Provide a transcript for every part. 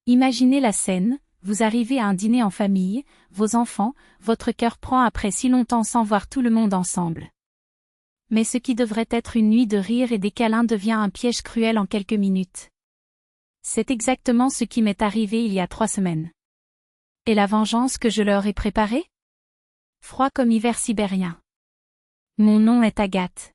Imaginez la scène, vous arrivez à un dîner en famille, vos enfants, votre cœur prend après si longtemps sans voir tout le monde ensemble. Mais ce qui devrait être une nuit de rire et des câlins devient un piège cruel en quelques minutes. C'est exactement ce qui m'est arrivé il y a 3 semaines. Et la vengeance que je leur ai préparée? Froid comme hiver sibérien. Mon nom est Agathe.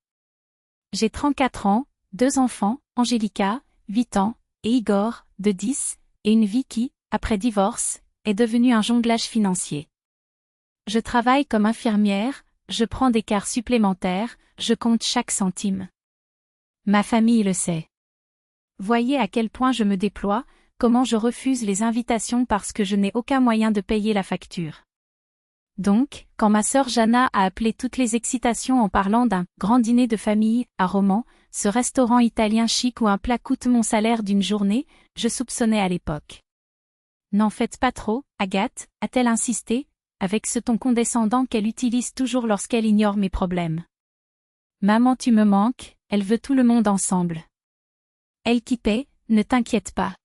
J'ai 34 ans, 2 enfants, Angélica, 8 ans, et Igor, de 10, et une vie qui, après divorce, est devenue un jonglage financier. Je travaille comme infirmière, je prends des quarts supplémentaires, je compte chaque centime. Ma famille le sait. Voyez à quel point je me déploie, comment je refuse les invitations parce que je n'ai aucun moyen de payer la facture. Donc, quand ma sœur Jana a appelé toutes les excitations en parlant d'un « grand dîner de famille » à Romans, ce restaurant italien chic où un plat coûte mon salaire d'une journée, je soupçonnais à l'époque. « N'en faites pas trop, Agathe » a-t-elle insisté, avec ce ton condescendant qu'elle utilise toujours lorsqu'elle ignore mes problèmes. « Maman tu me manques, elle veut tout le monde ensemble. » Elle qui paie, ne t'inquiète pas.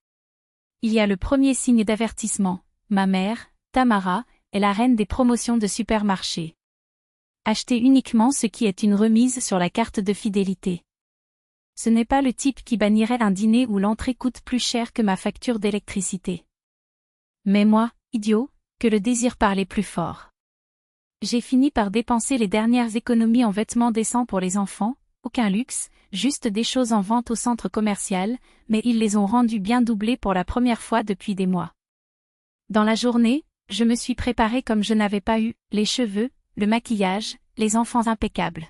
Il y a le premier signe d'avertissement, ma mère, Tamara, est la reine des promotions de supermarché. Achetez uniquement ce qui est une remise sur la carte de fidélité. Ce n'est pas le type qui bannirait un dîner où l'entrée coûte plus cher que ma facture d'électricité. Mais moi, idiot, que le désir parlait plus fort. J'ai fini par dépenser les dernières économies en vêtements décents pour les enfants, aucun luxe, juste des choses en vente au centre commercial, mais ils les ont rendues bien doublées pour la première fois depuis des mois. Dans la journée, je me suis préparée comme je n'avais pas eu, les cheveux, le maquillage, les enfants impeccables.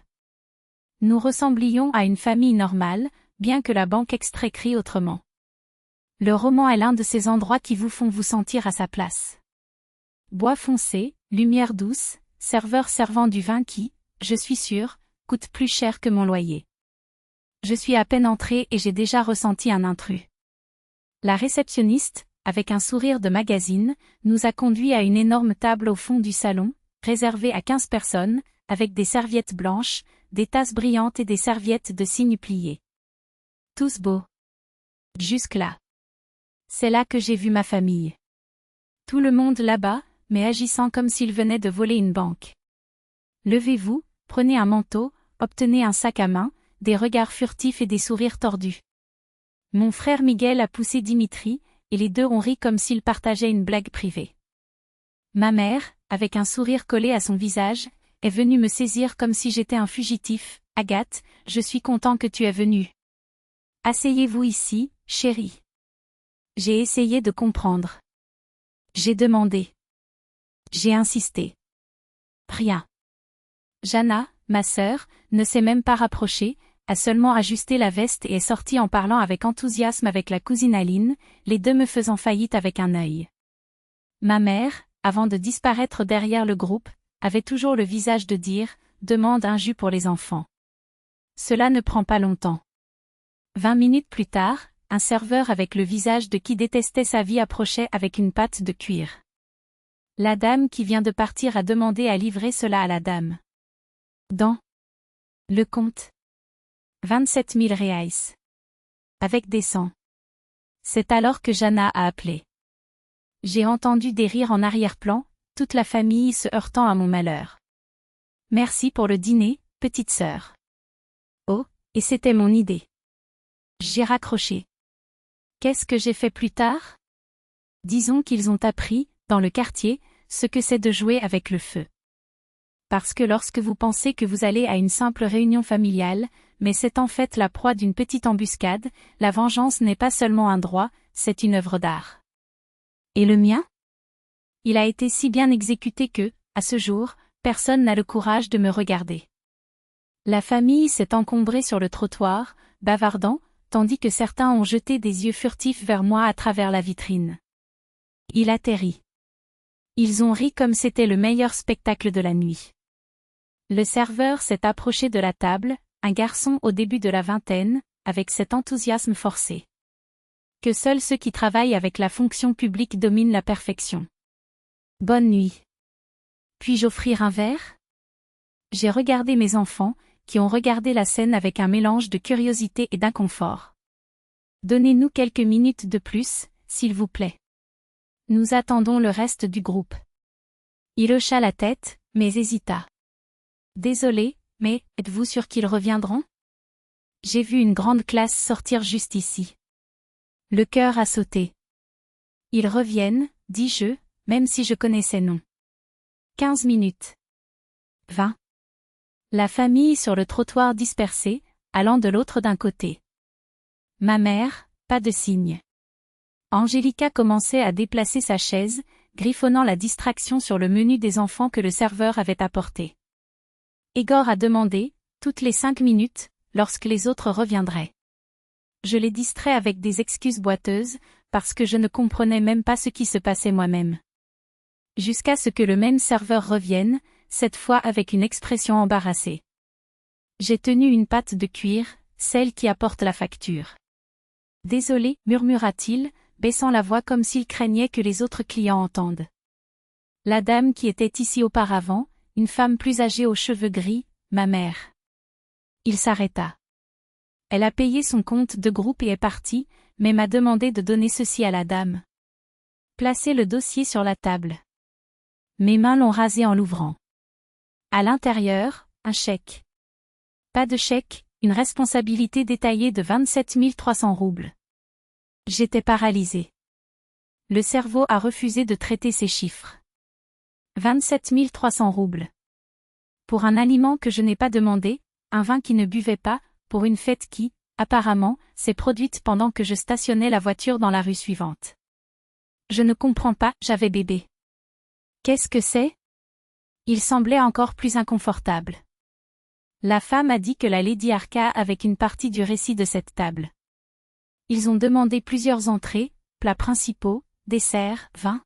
Nous ressemblions à une famille normale, bien que la banque extrait crie autrement. Le roman est l'un de ces endroits qui vous font vous sentir à sa place. Bois foncé, lumière douce, serveur servant du vin qui, je suis sûre, coûte plus cher que mon loyer. Je suis à peine entrée et j'ai déjà ressenti un intrus. La réceptionniste, avec un sourire de magazine, nous a conduits à une énorme table au fond du salon, réservée à 15 personnes, avec des serviettes blanches, des tasses brillantes et des serviettes de cygne pliées. Tous beaux. Jusque-là. C'est là que j'ai vu ma famille. Tout le monde là-bas, mais agissant comme s'il venait de voler une banque. Levez-vous, prenez un manteau, obtenez un sac à main, des regards furtifs et des sourires tordus. Mon frère Miguel a poussé Dimitri, et les deux ont ri comme s'ils partageaient une blague privée. Ma mère, avec un sourire collé à son visage, est venue me saisir comme si j'étais un fugitif. « Agathe, je suis content que tu es venue. Asseyez-vous ici, chérie. » J'ai essayé de comprendre. J'ai demandé. J'ai insisté. Rien. Jana, ma sœur, ne s'est même pas rapprochée, a seulement ajusté la veste et est sortie en parlant avec enthousiasme avec la cousine Aline, les deux me faisant faillite avec un œil. Ma mère, avant de disparaître derrière le groupe, avait toujours le visage de dire « Demande un jus pour les enfants ». Cela ne prend pas longtemps. 20 minutes plus tard, un serveur avec le visage de qui détestait sa vie approchait avec une pâte de cuir. La dame qui vient de partir a demandé à livrer cela à la dame. Dans le compte. 27 000 reais. Avec des cents. C'est alors que Jana a appelé. J'ai entendu des rires en arrière-plan, toute la famille se heurtant à mon malheur. Merci pour le dîner, petite sœur. Oh, et c'était mon idée. J'ai raccroché. Qu'est-ce que j'ai fait plus tard? Disons qu'ils ont appris, dans le quartier, ce que c'est de jouer avec le feu. Parce que lorsque vous pensez que vous allez à une simple réunion familiale, mais c'est en fait la proie d'une petite embuscade, la vengeance n'est pas seulement un droit, c'est une œuvre d'art. Et le mien? Il a été si bien exécuté que, à ce jour, personne n'a le courage de me regarder. La famille s'est encombrée sur le trottoir, bavardant, tandis que certains ont jeté des yeux furtifs vers moi à travers la vitrine. Il atterrit. Ils ont ri comme c'était le meilleur spectacle de la nuit. Le serveur s'est approché de la table, un garçon au début de la vingtaine, avec cet enthousiasme forcé. Que seuls ceux qui travaillent avec la fonction publique dominent la perfection. Bonne nuit. Puis-je offrir un verre? J'ai regardé mes enfants, qui ont regardé la scène avec un mélange de curiosité et d'inconfort. Donnez-nous quelques minutes de plus, s'il vous plaît. Nous attendons le reste du groupe. Il hocha la tête, mais hésita. Désolé, mais êtes-vous sûr qu'ils reviendront? J'ai vu une grande classe sortir juste ici. Le cœur a sauté. Ils reviennent, dis-je, même si je connaissais non. 15 minutes. 20. La famille sur le trottoir dispersée, allant de l'autre d'un côté. Ma mère, pas de signe. Angelica commençait à déplacer sa chaise, griffonnant la distraction sur le menu des enfants que le serveur avait apporté. Igor a demandé, toutes les 5 minutes, lorsque les autres reviendraient. Je les distrais avec des excuses boiteuses, parce que je ne comprenais même pas ce qui se passait moi-même. Jusqu'à ce que le même serveur revienne, cette fois avec une expression embarrassée. J'ai tenu une pâte de cuir, celle qui apporte la facture. Désolé, murmura-t-il, baissant la voix comme s'il craignait que les autres clients entendent. La dame qui était ici auparavant, une femme plus âgée aux cheveux gris, ma mère. Il s'arrêta. Elle a payé son compte de groupe et est partie, mais m'a demandé de donner ceci à la dame. Placez le dossier sur la table. Mes mains l'ont rasé en l'ouvrant. À l'intérieur, un chèque. Pas de chèque, une responsabilité détaillée de 27 300 roubles. J'étais paralysée. Le cerveau a refusé de traiter ces chiffres. 27 300 roubles. Pour un aliment que je n'ai pas demandé, un vin qui ne buvait pas, pour une fête qui, apparemment, s'est produite pendant que je stationnais la voiture dans la rue suivante. Je ne comprends pas, j'avais bébé. Qu'est-ce que c'est? Il semblait encore plus inconfortable. La femme a dit que la Lady Arca avec une partie du récit de cette table. Ils ont demandé plusieurs entrées, plats principaux, desserts, vins.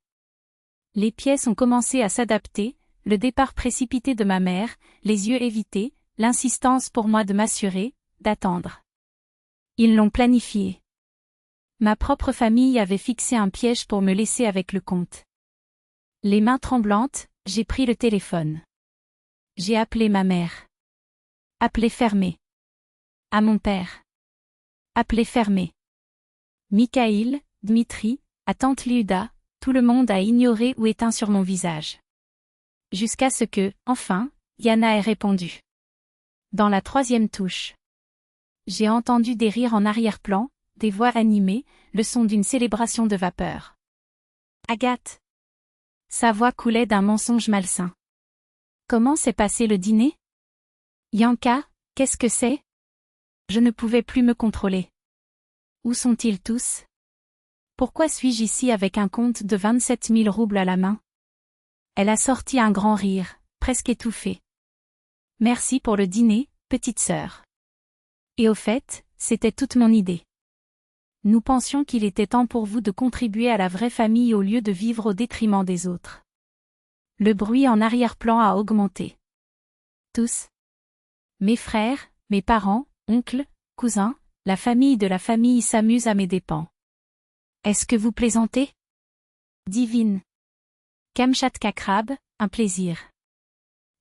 Les pièces ont commencé à s'adapter, le départ précipité de ma mère, les yeux évités, l'insistance pour moi de m'assurer, d'attendre. Ils l'ont planifié. Ma propre famille avait fixé un piège pour me laisser avec le compte. Les mains tremblantes, j'ai pris le téléphone. J'ai appelé ma mère. Appelé fermé. À mon père. Appelé fermé. Mikhaïl, Dmitri, à tante Liuda, tout le monde a ignoré ou éteint sur mon visage. Jusqu'à ce que, enfin, Yana ait répondu. Dans la 3e touche. J'ai entendu des rires en arrière-plan, des voix animées, le son d'une célébration de vapeur. Agathe. Sa voix coulait d'un mensonge malsain. Comment s'est passé le dîner? Yanka, qu'est-ce que c'est? Je ne pouvais plus me contrôler. Où sont-ils tous? Pourquoi suis-je ici avec un compte de 27 000 roubles à la main? Elle a sorti un grand rire, presque étouffé. Merci pour le dîner, petite sœur. Et au fait, c'était toute mon idée. Nous pensions qu'il était temps pour vous de contribuer à la vraie famille au lieu de vivre au détriment des autres. Le bruit en arrière-plan a augmenté. Tous. Mes frères, mes parents, oncles, cousins, la famille de la famille s'amuse à mes dépens. Est-ce que vous plaisantez? Divine. Kamchatka crabe, un plaisir.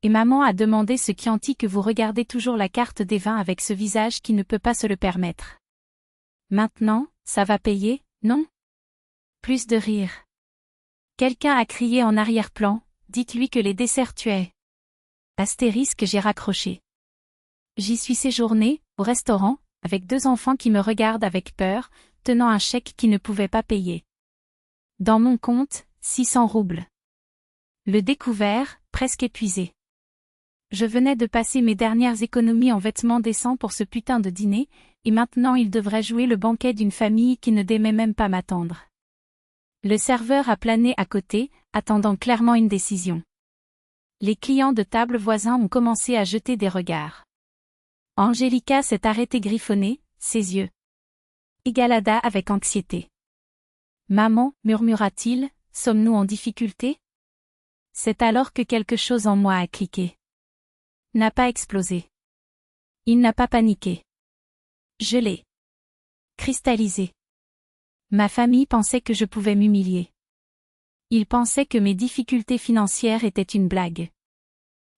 Et maman a demandé ce Chianti que vous regardez toujours la carte des vins avec ce visage qui ne peut pas se le permettre. Maintenant, ça va payer, non? Plus de rire. Quelqu'un a crié en arrière-plan, dites-lui que les desserts tuaient. Astérisque, j'ai raccroché. J'y suis séjournée, au restaurant, avec 2 enfants qui me regardent avec peur, tenant un chèque qui ne pouvait pas payer. Dans mon compte, 600 roubles. Le découvert, presque épuisé. Je venais de passer mes dernières économies en vêtements décents pour ce putain de dîner, et maintenant il devrait jouer le banquet d'une famille qui ne démait même pas m'attendre. Le serveur a plané à côté, attendant clairement une décision. Les clients de table voisins ont commencé à jeter des regards. Angelica s'est arrêtée griffonnée, ses yeux. Égalada avec anxiété. Maman, murmura-t-il, sommes-nous en difficulté? C'est alors que quelque chose en moi a cliqué. N'a pas explosé. Il n'a pas paniqué. Je l'ai cristallisé. Ma famille pensait que je pouvais m'humilier. Ils pensaient que mes difficultés financières étaient une blague.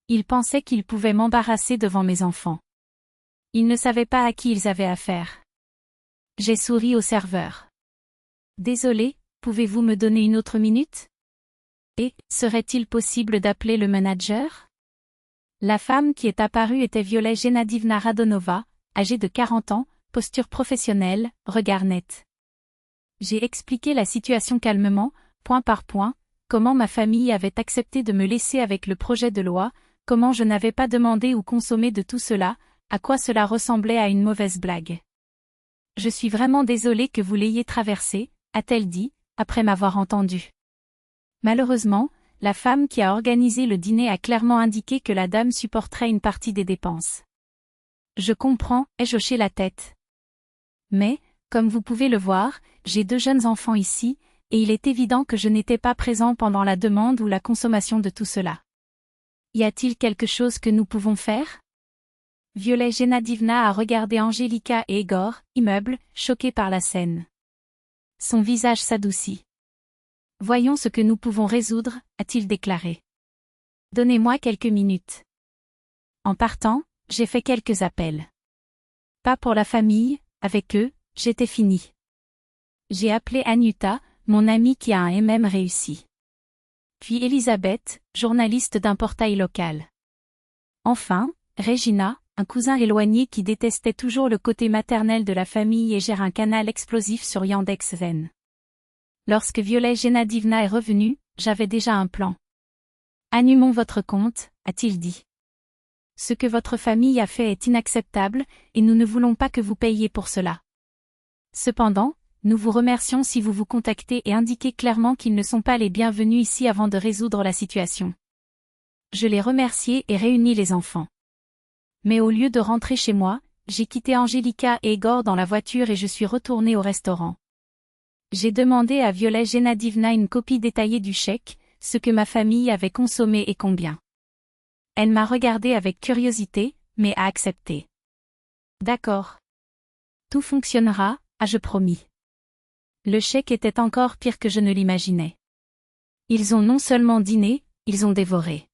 Ils pensaient qu'ils pouvaient m'embarrasser devant mes enfants. Ils ne savaient pas à qui ils avaient affaire. J'ai souri au serveur. Désolé, pouvez-vous me donner une autre minute? Et, serait-il possible d'appeler le manager? La femme qui est apparue était Violet Genadivna Radonova, âgée de 40 ans, posture professionnelle, regard net. J'ai expliqué la situation calmement, point par point, comment ma famille avait accepté de me laisser avec le projet de loi, comment je n'avais pas demandé ou consommé de tout cela, à quoi cela ressemblait à une mauvaise blague. Je suis vraiment désolée que vous l'ayez traversé, a-t-elle dit, après m'avoir entendu. Malheureusement, la femme qui a organisé le dîner a clairement indiqué que la dame supporterait une partie des dépenses. Je comprends, ai-je hoché la tête. Mais, comme vous pouvez le voir, j'ai 2 jeunes enfants ici, et il est évident que je n'étais pas présent pendant la demande ou la consommation de tout cela. Y a-t-il quelque chose que nous pouvons faire? Violet Genadivna a regardé Angelica et Egor, immeuble, choqués par la scène. Son visage s'adoucit. Voyons ce que nous pouvons résoudre, a-t-il déclaré. Donnez-moi quelques minutes. En partant, j'ai fait quelques appels. Pas pour la famille, avec eux, j'étais fini. J'ai appelé Anuta, mon amie qui a un MM réussi. Puis Elisabeth, journaliste d'un portail local. Enfin, Regina, un cousin éloigné qui détestait toujours le côté maternel de la famille et gère un canal explosif sur Yandex.Zen. Lorsque Violet Genadivna est revenue, j'avais déjà un plan. Annulons votre compte, a-t-il dit. Ce que votre famille a fait est inacceptable, et nous ne voulons pas que vous payiez pour cela. Cependant, nous vous remercions si vous vous contactez et indiquez clairement qu'ils ne sont pas les bienvenus ici avant de résoudre la situation. Je l'ai remercié et réuni les enfants. Mais au lieu de rentrer chez moi, j'ai quitté Angelica et Egor dans la voiture et je suis retournée au restaurant. J'ai demandé à Violet Genadivna une copie détaillée du chèque, ce que ma famille avait consommé et combien. Elle m'a regardé avec curiosité, mais a accepté. D'accord. Tout fonctionnera, ai-je promis. Le chèque était encore pire que je ne l'imaginais. Ils ont non seulement dîné, ils ont dévoré.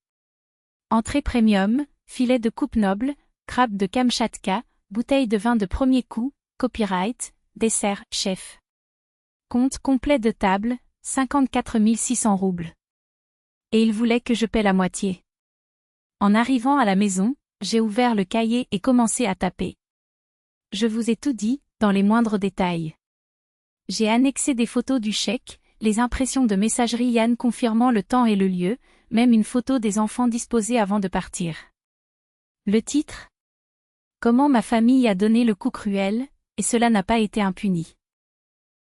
Entrée premium, filet de coupe noble, crabe de Kamchatka, bouteille de vin de premier coup, copyright, dessert, chef. Compte complet de table, 54 600 roubles. Et il voulait que je paie la moitié. En arrivant à la maison, j'ai ouvert le cahier et commencé à taper. Je vous ai tout dit, dans les moindres détails. J'ai annexé des photos du chèque, les impressions de messagerie Yann confirmant le temps et le lieu, même une photo des enfants disposés avant de partir. Le titre? Comment ma famille a donné le coup cruel, et cela n'a pas été impuni.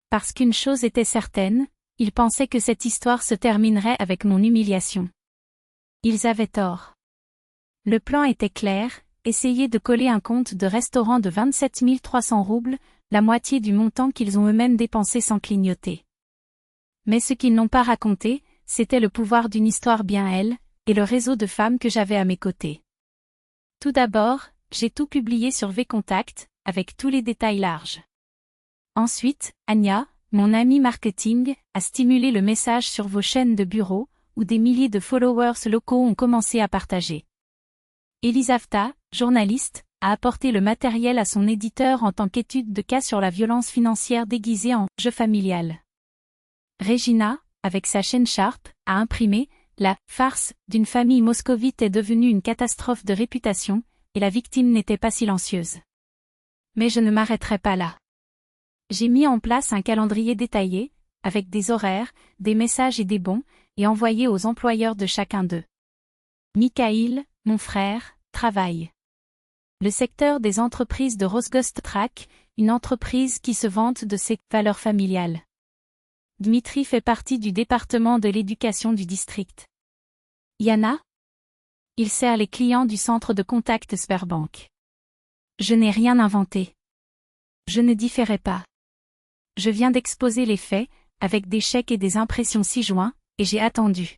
Parce qu'une chose était certaine, ils pensaient que cette histoire se terminerait avec mon humiliation. Ils avaient tort. Le plan était clair, essayer de coller un compte de restaurant de 27 300 roubles, la moitié du montant qu'ils ont eux-mêmes dépensé sans clignoter. Mais ce qu'ils n'ont pas raconté, c'était le pouvoir d'une histoire bien elle, et le réseau de femmes que j'avais à mes côtés. Tout d'abord, j'ai tout publié sur VContact, avec tous les détails larges. Ensuite, Anya, mon amie marketing, a stimulé le message sur vos chaînes de bureau, où des milliers de followers locaux ont commencé à partager. Elisaveta, journaliste, a apporté le matériel à son éditeur en tant qu'étude de cas sur la violence financière déguisée en « jeu familial ». Regina, avec sa chaîne Sharp, a imprimé « La farce d'une famille moscovite est devenue une catastrophe de réputation » et la victime n'était pas silencieuse. Mais je ne m'arrêterai pas là. J'ai mis en place un calendrier détaillé, avec des horaires, des messages et des bons, et envoyé aux employeurs de chacun d'eux. Mikhail, mon frère, travaille. Le secteur des entreprises de Rosgostrak, une entreprise qui se vante de ses valeurs familiales. Dmitri fait partie du département de l'éducation du district. Yana? Il sert les clients du centre de contact Sberbank. Je n'ai rien inventé. Je ne différais pas. Je viens d'exposer les faits, avec des chèques et des impressions ci-joints, et j'ai attendu.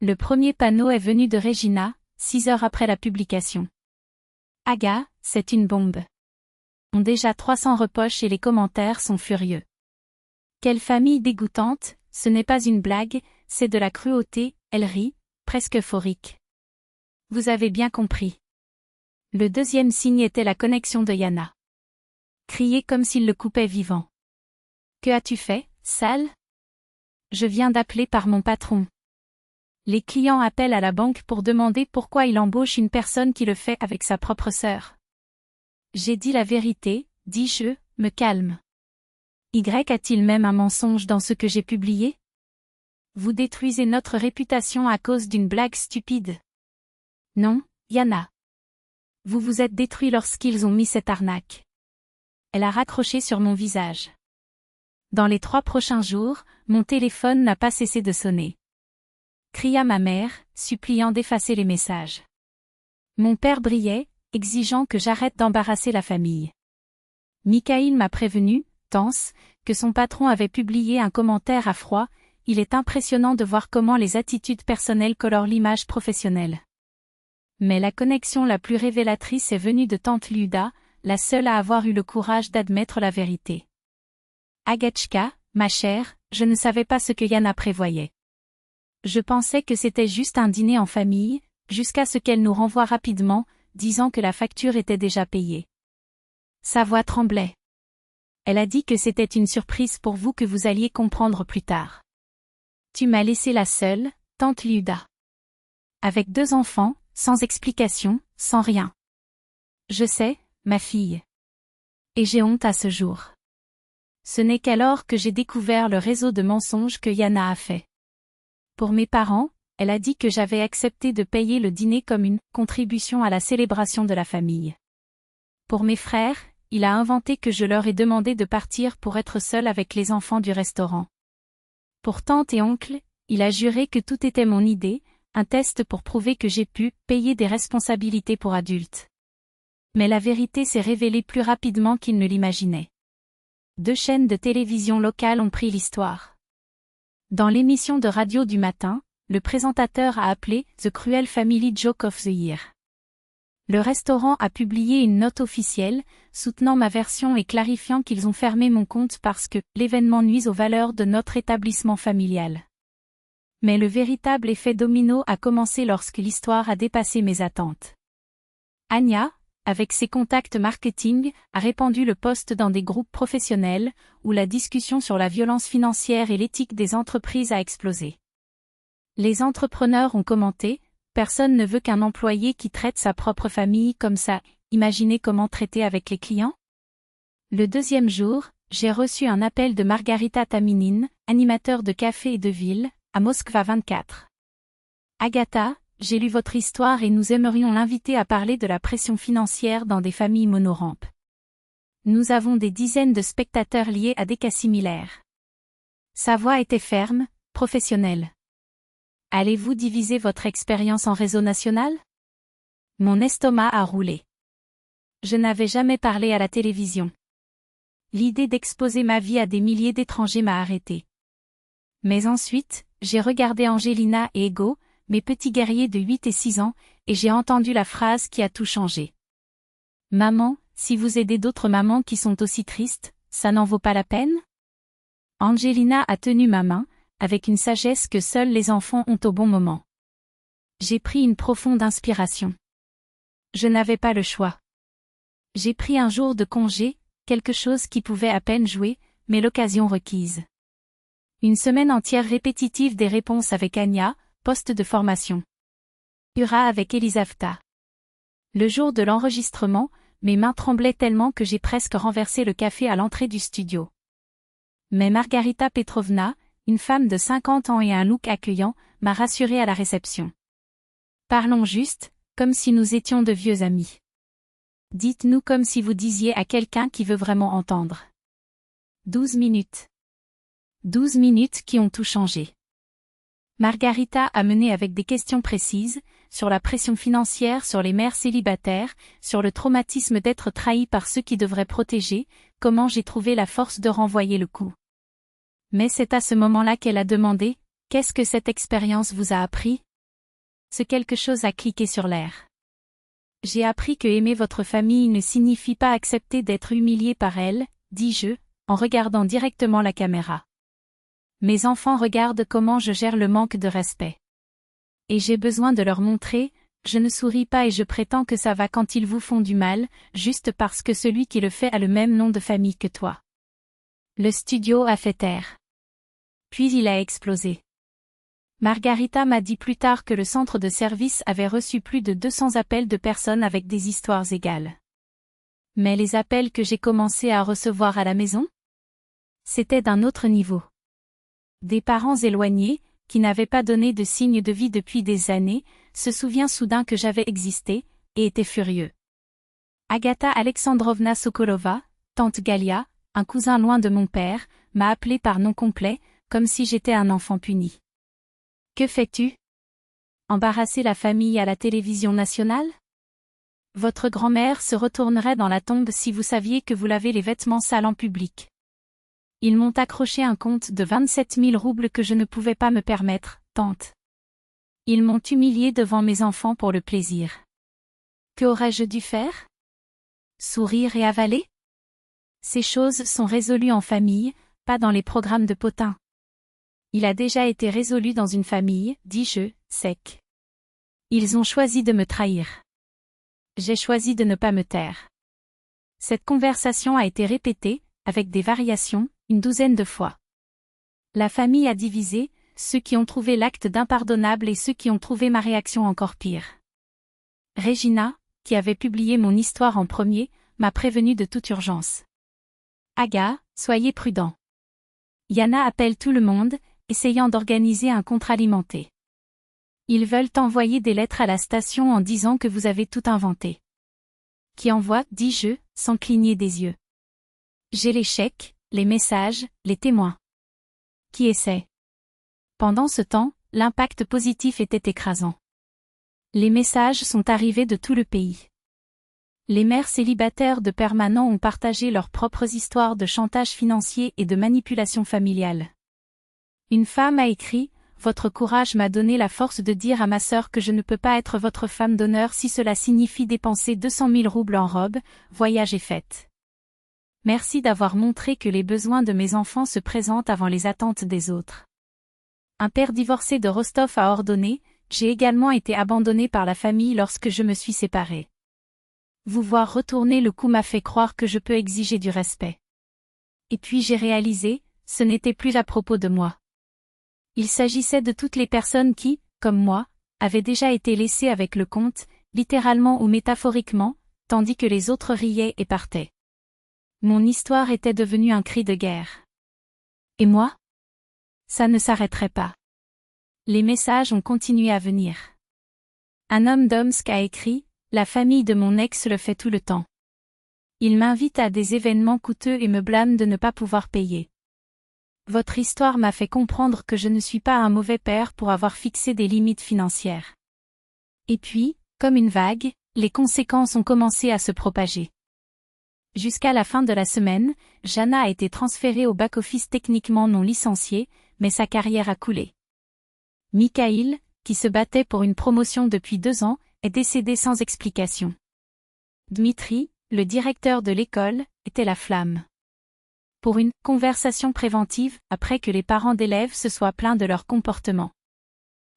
Le premier panneau est venu de Regina, 6 heures après la publication. Aga, c'est une bombe. On déjà 300 repoches et les commentaires sont furieux. Quelle famille dégoûtante, ce n'est pas une blague, c'est de la cruauté, elle rit, presque euphorique. Vous avez bien compris. Le deuxième signe était la connexion de Yana. Crier comme s'il le coupait vivant. Que as-tu fait, sale? Je viens d'appeler par mon patron. Les clients appellent à la banque pour demander pourquoi il embauche une personne qui le fait avec sa propre sœur. J'ai dit la vérité, dis-je, me calme. Y a-t-il même un mensonge dans ce que j'ai publié? Vous détruisez notre réputation à cause d'une blague stupide. Non, Yana. Vous vous êtes détruit lorsqu'ils ont mis cette arnaque. Elle a raccroché sur mon visage. Dans les 3 prochains jours, mon téléphone n'a pas cessé de sonner. Cria ma mère, suppliant d'effacer les messages. Mon père brillait, exigeant que j'arrête d'embarrasser la famille. Michaïl m'a prévenu, Tance, que son patron avait publié un commentaire à froid. Il est impressionnant de voir comment les attitudes personnelles colorent l'image professionnelle. Mais la connexion la plus révélatrice est venue de tante Luda, la seule à avoir eu le courage d'admettre la vérité. Agatchka, ma chère, je ne savais pas ce que Yana prévoyait. Je pensais que c'était juste un dîner en famille, jusqu'à ce qu'elle nous renvoie rapidement, disant que la facture était déjà payée. Sa voix tremblait. Elle a dit que c'était une surprise pour vous que vous alliez comprendre plus tard. Tu m'as laissé la seule, tante Luda. Avec 2 enfants, sans explication, sans rien. Je sais, ma fille. Et j'ai honte à ce jour. Ce n'est qu'alors que j'ai découvert le réseau de mensonges que Yana a fait. Pour mes parents, elle a dit que j'avais accepté de payer le dîner comme une contribution à la célébration de la famille. Pour mes frères, il a inventé que je leur ai demandé de partir pour être seul avec les enfants du restaurant. Pour tante et oncle, il a juré que tout était mon idée, un test pour prouver que j'ai pu payer des responsabilités pour adultes. Mais la vérité s'est révélée plus rapidement qu'il ne l'imaginait. 2 chaînes de télévision locales ont pris l'histoire. Dans l'émission de radio du matin, le présentateur a appelé « The Cruel Family Joke of the Year ». Le restaurant a publié une note officielle, soutenant ma version et clarifiant qu'ils ont fermé mon compte parce que l'événement nuise aux valeurs de notre établissement familial. Mais le véritable effet domino a commencé lorsque l'histoire a dépassé mes attentes. Anya, avec ses contacts marketing, a répandu le post dans des groupes professionnels, où la discussion sur la violence financière et l'éthique des entreprises a explosé. Les entrepreneurs ont commenté, « Personne ne veut qu'un employé qui traite sa propre famille comme ça, imaginez comment traiter avec les clients ?» Le 2e jour, j'ai reçu un appel de Margarita Taminin, animateur de café et de ville, à Moskva 24. Agatha, j'ai lu votre histoire et nous aimerions l'inviter à parler de la pression financière dans des familles monorampes. Nous avons des dizaines de spectateurs liés à des cas similaires. Sa voix était ferme, professionnelle. Allez-vous diviser votre expérience en réseau national? Mon estomac a roulé. Je n'avais jamais parlé à la télévision. L'idée d'exposer ma vie à des milliers d'étrangers m'a arrêté. Mais ensuite, j'ai regardé Angelina et Ego, mes petits guerriers de 8 et 6 ans, et j'ai entendu la phrase qui a tout changé. Maman, si vous aidez d'autres mamans qui sont aussi tristes, ça n'en vaut pas la peine? Angelina a tenu ma main, avec une sagesse que seuls les enfants ont au bon moment. J'ai pris une profonde inspiration. Je n'avais pas le choix. J'ai pris un jour de congé, quelque chose qui pouvait à peine jouer, mais l'occasion requise. Une semaine entière répétitive des réponses avec Anya, poste de formation. Ura avec Elisaveta. Le jour de l'enregistrement, mes mains tremblaient tellement que j'ai presque renversé le café à l'entrée du studio. Mais Margarita Petrovna, une femme de 50 ans et un look accueillant, m'a rassurée à la réception. Parlons juste, comme si nous étions de vieux amis. Dites-nous comme si vous disiez à quelqu'un qui veut vraiment entendre. 12 minutes. 12 minutes qui ont tout changé. Margarita a mené avec des questions précises, sur la pression financière sur les mères célibataires, sur le traumatisme d'être trahi par ceux qui devraient protéger, comment j'ai trouvé la force de renvoyer le coup. Mais c'est à ce moment-là qu'elle a demandé, « Qu'est-ce que cette expérience vous a appris ?» Ce quelque chose a cliqué sur l'air. J'ai appris que aimer votre famille ne signifie pas accepter d'être humilié par elle, dis-je, en regardant directement la caméra. Mes enfants regardent comment je gère le manque de respect. Et j'ai besoin de leur montrer, je ne souris pas et je prétends que ça va quand ils vous font du mal, juste parce que celui qui le fait a le même nom de famille que toi. Le studio a fait taire. Puis il a explosé. Margarita m'a dit plus tard que le centre de service avait reçu plus de 200 appels de personnes avec des histoires égales. Mais les appels que j'ai commencé à recevoir à la maison? C'était d'un autre niveau. Des parents éloignés, qui n'avaient pas donné de signe de vie depuis des années, se souviennent soudain que j'avais existé, et étaient furieux. Agatha Alexandrovna Sokolova, tante Galia, un cousin loin de mon père, m'a appelé par nom complet, comme si j'étais un enfant puni. Que fais-tu? Embarrasser la famille à la télévision nationale? Votre grand-mère se retournerait dans la tombe si vous saviez que vous lavez les vêtements sales en public. Ils m'ont accroché un compte de 27 000 roubles que je ne pouvais pas me permettre, tante. Ils m'ont humilié devant mes enfants pour le plaisir. Que aurais-je dû faire? Sourire et avaler? Ces choses sont résolues en famille, pas dans les programmes de potins. Il a déjà été résolu dans une famille, dis-je, sec. Ils ont choisi de me trahir. J'ai choisi de ne pas me taire. Cette conversation a été répétée, avec des variations, une douzaine de fois. La famille a divisé, ceux qui ont trouvé l'acte d'impardonnable et ceux qui ont trouvé ma réaction encore pire. Regina, qui avait publié mon histoire en premier, m'a prévenu de toute urgence. Aga, soyez prudent. Yana appelle tout le monde, essayant d'organiser un contre-alimenté. Ils veulent envoyer des lettres à la station en disant que vous avez tout inventé. Qui envoie, dis-je, sans cligner des yeux. J'ai les chèques, les messages, les témoins. Qui essaie? Pendant ce temps, l'impact positif était écrasant. Les messages sont arrivés de tout le pays. Les mères célibataires de permanent ont partagé leurs propres histoires de chantage financier et de manipulation familiale. Une femme a écrit: « Votre courage m'a donné la force de dire à ma sœur que je ne peux pas être votre femme d'honneur si cela signifie dépenser 200 000 roubles en robe, voyage et fête. Merci d'avoir montré que les besoins de mes enfants se présentent avant les attentes des autres. » Un père divorcé de Rostov a ordonné: « J'ai également été abandonné par la famille lorsque je me suis séparé. Vous voir retourner le coup m'a fait croire que je peux exiger du respect. Et puis j'ai réalisé, ce n'était plus à propos de moi. Il s'agissait de toutes les personnes qui, comme moi, avaient déjà été laissées avec le compte, littéralement ou métaphoriquement, tandis que les autres riaient et partaient. Mon histoire était devenue un cri de guerre. Et moi? Ça ne s'arrêterait pas. Les messages ont continué à venir. Un homme d'Omsk a écrit: « La famille de mon ex le fait tout le temps. Il m'invite à des événements coûteux et me blâme de ne pas pouvoir payer. Votre histoire m'a fait comprendre que je ne suis pas un mauvais père pour avoir fixé des limites financières. » Et puis, comme une vague, les conséquences ont commencé à se propager. Jusqu'à la fin de la semaine, Jana a été transférée au back-office techniquement non licencié, mais sa carrière a coulé. Mikhaïl, qui se battait pour une promotion depuis 2 ans, est décédé sans explication. Dmitri, le directeur de l'école, était la flamme. Pour une conversation préventive, après que les parents d'élèves se soient plaints de leur comportement.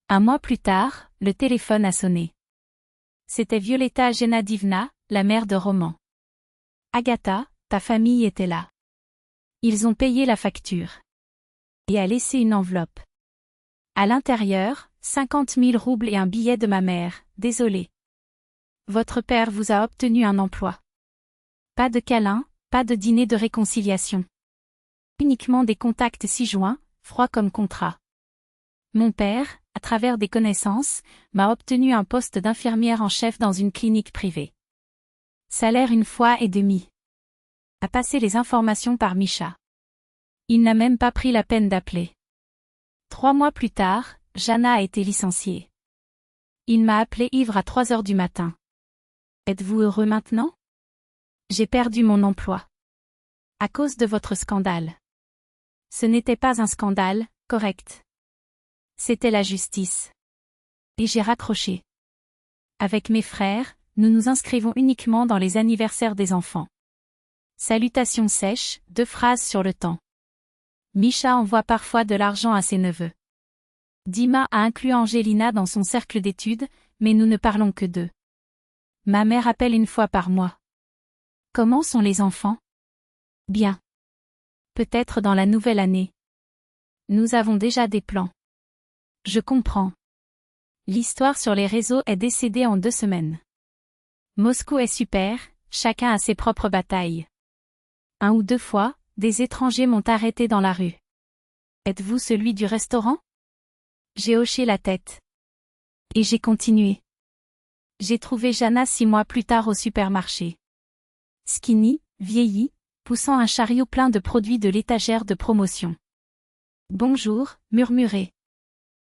Un mois plus tard, le téléphone a sonné. C'était Violetta Genadivna, la mère de Roman. Agatha, ta famille était là. Ils ont payé la facture. Et a laissé une enveloppe. À l'intérieur, 50 000 roubles et un billet de ma mère, désolé. Votre père vous a obtenu un emploi. Pas de câlin, pas de dîner de réconciliation. Uniquement des contacts ci-joints, froids comme contrat. Mon père, à travers des connaissances, m'a obtenu un poste d'infirmière en chef dans une clinique privée. Salaire 1,5 fois. A passé les informations par Misha. Il n'a même pas pris la peine d'appeler. 3 mois plus tard, Jana a été licenciée. Il m'a appelé ivre à 3 heures du matin. Êtes-vous heureux maintenant? J'ai perdu mon emploi. À cause de votre scandale. Ce n'était pas un scandale, correct. C'était la justice. Et j'ai raccroché. Avec mes frères, nous nous inscrivons uniquement dans les anniversaires des enfants. Salutations sèches, 2 phrases sur le temps. Misha envoie parfois de l'argent à ses neveux. Dima a inclus Angelina dans son cercle d'études, mais nous ne parlons que d'eux. Ma mère appelle 1 fois par mois. Comment sont les enfants? Bien. Peut-être dans la nouvelle année. Nous avons déjà des plans. Je comprends. L'histoire sur les réseaux est décédée en 2 semaines. Moscou est super, chacun a ses propres batailles. 1 ou 2 fois, des étrangers m'ont arrêté dans la rue. Êtes-vous celui du restaurant? J'ai hoché la tête. Et j'ai continué. J'ai trouvé Jana 6 mois plus tard au supermarché. Skinny, vieillie, poussant un chariot plein de produits de l'étagère de promotion. Bonjour, murmurait.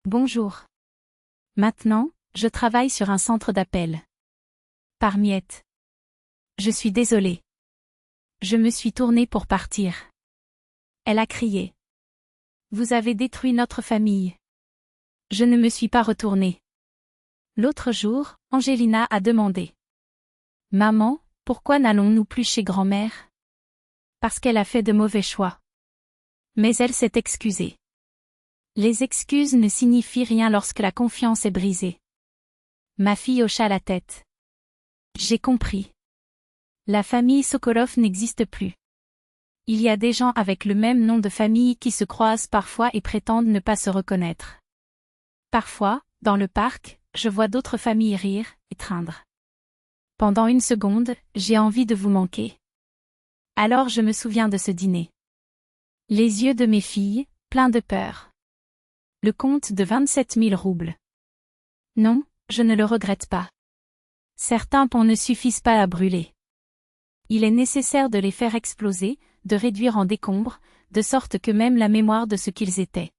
Bonjour. Maintenant, je travaille sur un centre d'appel. Par miettes. Je suis désolée. Je me suis tournée pour partir. Elle a crié. Vous avez détruit notre famille. Je ne me suis pas retournée. L'autre jour, Angelina a demandé. Maman, pourquoi n'allons-nous plus chez grand-mère? Parce qu'elle a fait de mauvais choix. Mais elle s'est excusée. Les excuses ne signifient rien lorsque la confiance est brisée. Ma fille hocha la tête. J'ai compris. La famille Sokolov n'existe plus. Il y a des gens avec le même nom de famille qui se croisent parfois et prétendent ne pas se reconnaître. Parfois, dans le parc, je vois d'autres familles rire, étreindre. Pendant 1 seconde, j'ai envie de vous manquer. Alors je me souviens de ce dîner. Les yeux de mes filles, pleins de peur. Le compte de 27 000 roubles. Non, je ne le regrette pas. Certains ponts ne suffisent pas à brûler. Il est nécessaire de les faire exploser, de réduire en décombres, de sorte que même la mémoire de ce qu'ils étaient